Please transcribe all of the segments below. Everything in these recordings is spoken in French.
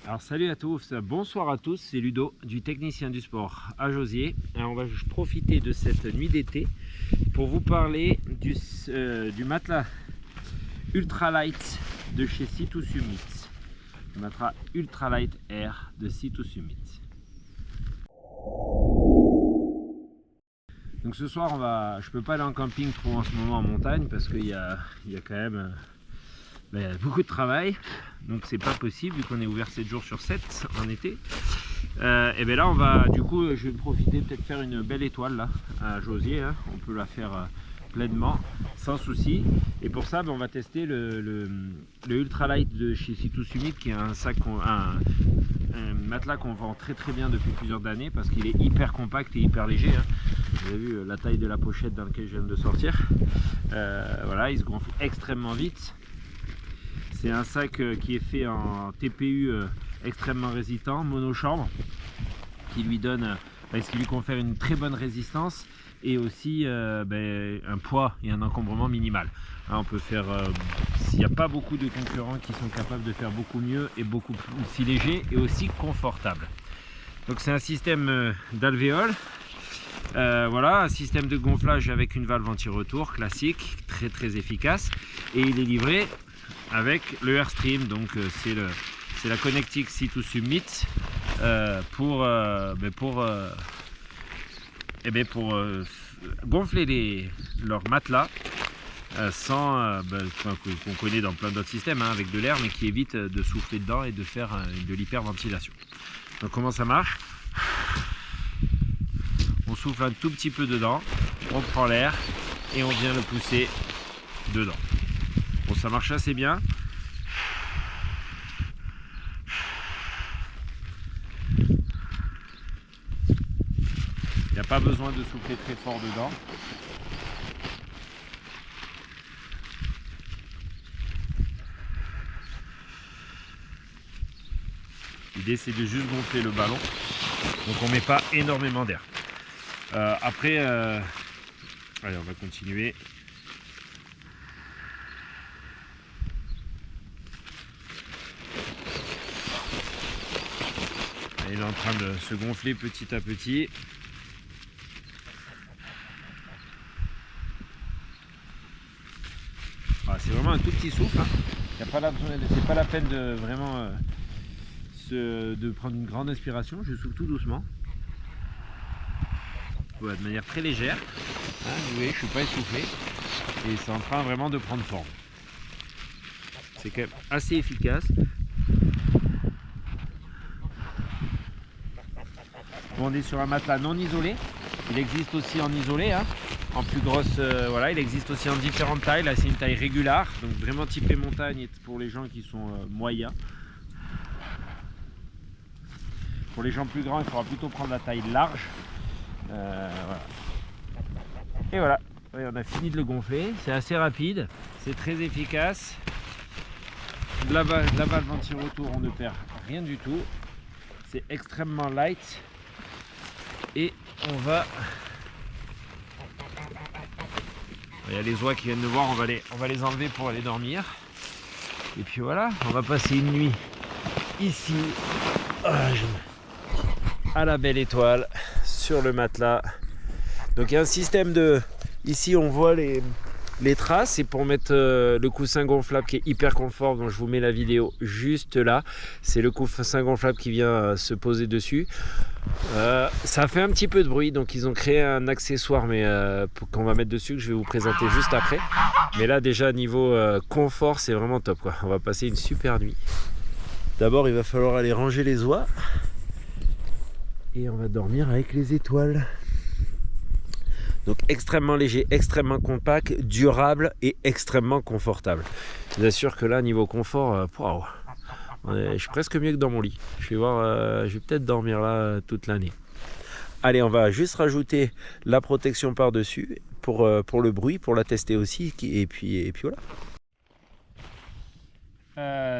Alors salut à tous, bonsoir à tous, c'est Ludo du Technicien du Sport à Josier. Alors on va profiter de cette nuit d'été pour vous parler du matelas Ultralight de chez Sea2 Summit. Le matelas Ultralight Air de Sea2 Summit. Donc ce soir je peux pas aller en camping trop en ce moment en montagne parce qu'il y a quand même beaucoup de travail, donc c'est pas possible vu qu'on est ouvert 7 jours sur 7 en été. Et bien là je vais profiter peut-être faire une belle étoile là à Josier, hein. On peut la faire pleinement sans souci, et pour ça on va tester le Ultralight de chez Sea2 Summit, qui est un matelas qu'on vend très bien depuis plusieurs années parce qu'il est hyper compact et hyper léger, hein. Vous avez vu la taille de la pochette dans laquelle je viens de sortir. Voilà, il se gonfle extrêmement vite. C'est un sac qui est fait en TPU extrêmement résistant, monochambre, qui lui confère une très bonne résistance et aussi un poids et un encombrement minimal. Là, on peut faire, s'il n'y a pas beaucoup de concurrents qui sont capables de faire beaucoup mieux et beaucoup aussi léger et aussi confortable. Donc c'est un système d'alvéole. Voilà, un système de gonflage avec une valve anti-retour classique, très efficace, et il est livré avec le Airstream. Donc c'est la connectique Sea2 Summit pour gonfler leurs matelas qu'on connaît dans plein d'autres systèmes, hein, avec de l'air, mais qui évite de souffler dedans et de faire de l'hyperventilation. Donc comment ça marche? On souffle un tout petit peu dedans, on prend l'air et on vient le pousser dedans. Bon, ça marche assez bien. Il n'y a pas besoin de souffler très fort dedans. L'idée c'est de juste gonfler le ballon, donc on ne met pas énormément d'air. Après, allez, on va continuer. Il est en train de se gonfler petit à petit. Voilà, c'est vraiment un tout petit souffle, hein. C'est pas la peine de vraiment de prendre une grande inspiration. Je souffle tout doucement. Ouais, de manière très légère, hein, vous voyez, je ne suis pas essoufflé et c'est en train vraiment de prendre forme. C'est quand même assez efficace. Bon, on est sur un matelas non isolé. Il existe aussi en isolé, hein, en plus grosse. Voilà, il existe aussi en différentes tailles. Là, c'est une taille régulière, donc vraiment typé montagne, et pour les gens qui sont moyens. Pour les gens plus grands, il faudra plutôt prendre la taille large. Voilà. Et voilà, on a fini de le gonfler. C'est assez rapide, c'est très efficace. De la valve anti-retour, on ne perd rien du tout. C'est extrêmement light. Et on va... Il y a les oies qui viennent de voir, on va les enlever pour aller dormir. Et puis voilà, on va passer une nuit ici à la belle étoile sur le matelas. Donc il y a un système de... Ici on voit les traces, et pour mettre le coussin gonflable qui est hyper confort, dont je vous mets la vidéo juste là, c'est le coussin gonflable qui vient se poser dessus. Ça fait un petit peu de bruit, donc ils ont créé un accessoire qu'on va mettre dessus, que je vais vous présenter juste après. Mais là déjà niveau confort, c'est vraiment top, quoi. On va passer une super nuit. D'abord il va falloir aller ranger les oies et on va dormir avec les étoiles. Donc extrêmement léger, extrêmement compact, durable et extrêmement confortable. Je vous assure que là, niveau confort, je suis presque mieux que dans mon lit. Je vais peut-être dormir là toute l'année. Allez, on va juste rajouter la protection par-dessus pour le bruit, pour la tester aussi. Et puis voilà.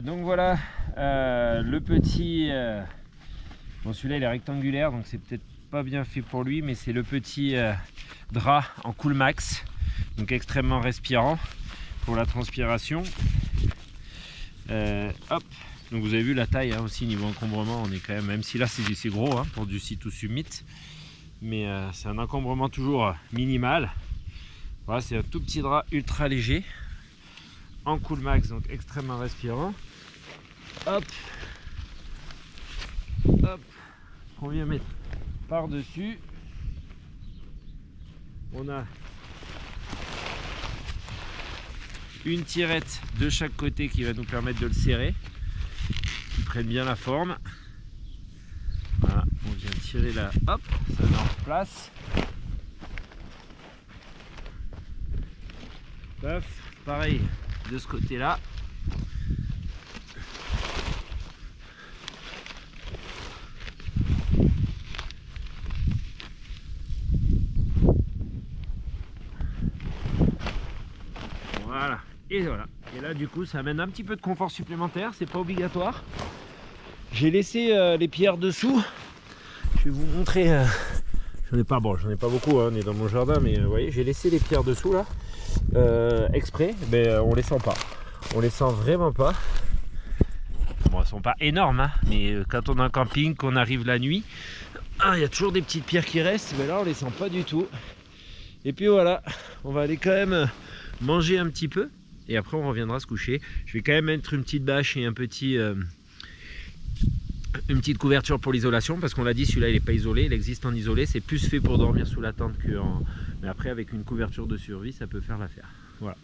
Donc voilà, le petit... bon, celui-là il est rectangulaire, donc c'est peut-être pas bien fait pour lui, mais c'est le petit drap en Coolmax, donc extrêmement respirant pour la transpiration. Hop, Donc vous avez vu la taille hein, aussi niveau encombrement, on est quand même si là c'est gros hein, pour du Sea2 Summit, mais c'est un encombrement toujours minimal. Voilà, c'est un tout petit drap ultra léger en Cool Max, donc extrêmement respirant. Hop, hop, on vient mettre par dessus. On a une tirette de chaque côté qui va nous permettre de le serrer, qui prenne bien la forme. Voilà, on vient tirer là, hop, ça met en place. Paf, pareil de ce côté là. Voilà, et voilà. Et là du coup ça amène un petit peu de confort supplémentaire, c'est pas obligatoire. J'ai laissé les pierres dessous. Je vais vous montrer. J'en ai pas beaucoup, hein, on est dans mon jardin, mais vous voyez, j'ai laissé les pierres dessous là, exprès, mais on les sent pas. On les sent vraiment pas. Bon, elles sont pas énormes, hein, mais quand on est en camping, qu'on arrive la nuit, il y a toujours des petites pierres qui restent, mais là on les sent pas du tout. Et puis voilà, on va aller quand même manger un petit peu, et après on reviendra se coucher. Je vais quand même mettre une petite bâche et un petit... une petite couverture pour l'isolation, parce qu'on l'a dit, celui-là il n'est pas isolé, il existe en isolé, c'est plus fait pour dormir sous la tente que en... mais après avec une couverture de survie ça peut faire l'affaire. Voilà,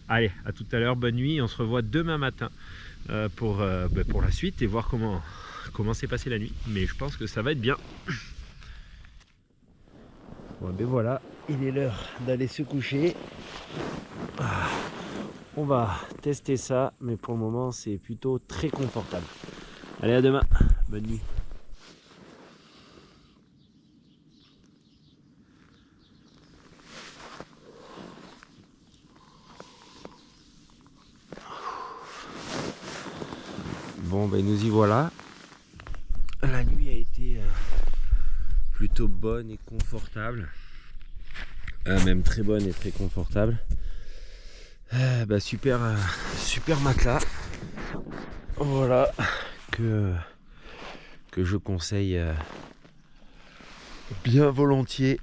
allez, à tout à l'heure, bonne nuit, on se revoit demain matin pour la suite et voir comment s'est passée la nuit, mais je pense que ça va être bien. Bon, ben voilà, il est l'heure d'aller se coucher. On va tester ça, mais pour le moment c'est plutôt très confortable. Allez, à demain, bonne nuit. Bon, ben nous y voilà. La nuit a été plutôt bonne et confortable. Même très bonne et très confortable. Super matelas. Voilà. Que je conseille bien volontiers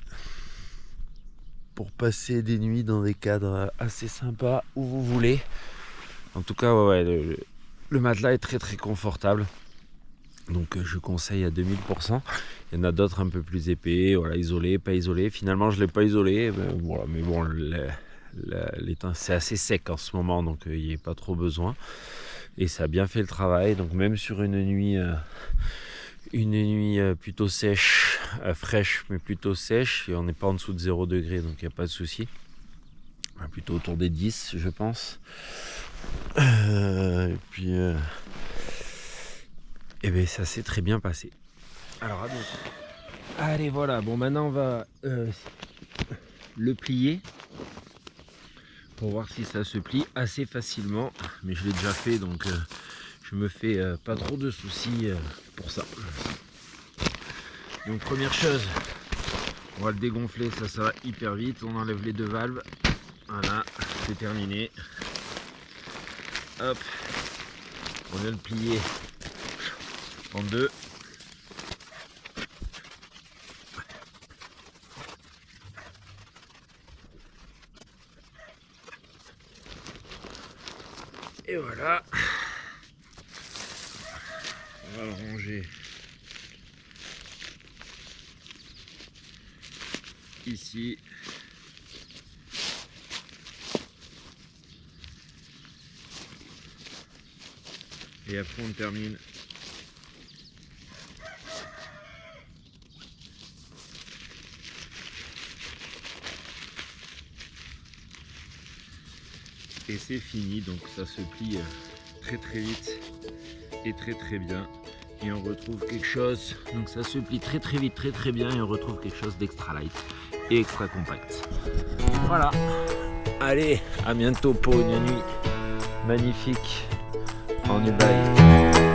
pour passer des nuits dans des cadres assez sympas où vous voulez. En tout cas, le matelas est très très confortable, donc je conseille à 2000%. Il y en a d'autres un peu plus épais, voilà, isolés, pas isolés. Finalement je ne l'ai pas isolé, mais bon, c'est assez sec en ce moment, donc il n'y a pas trop besoin. Et ça a bien fait le travail, donc même sur une nuit plutôt sèche, fraîche mais plutôt sèche, et on n'est pas en dessous de 0 degré, donc il n'y a pas de souci. Plutôt autour des 10 je pense. Et puis ça s'est très bien passé. Alors à bientôt. Allez, voilà, bon maintenant on va le plier pour voir si ça se plie assez facilement, mais je l'ai déjà fait, donc je me fais pas trop de soucis pour ça. Donc première chose, on va le dégonfler, ça va hyper vite. On enlève les deux valves, voilà, c'est terminé. Hop, on vient le plier en deux. Et voilà, on va le ranger ici. Et après on termine et c'est fini. Donc ça se plie très très vite et très très bien, et on retrouve quelque chose, donc ça se plie très très vite, très très bien, et on retrouve quelque chose d'extra light et extra compact. Voilà, allez, à bientôt pour une nuit magnifique en Dubaï.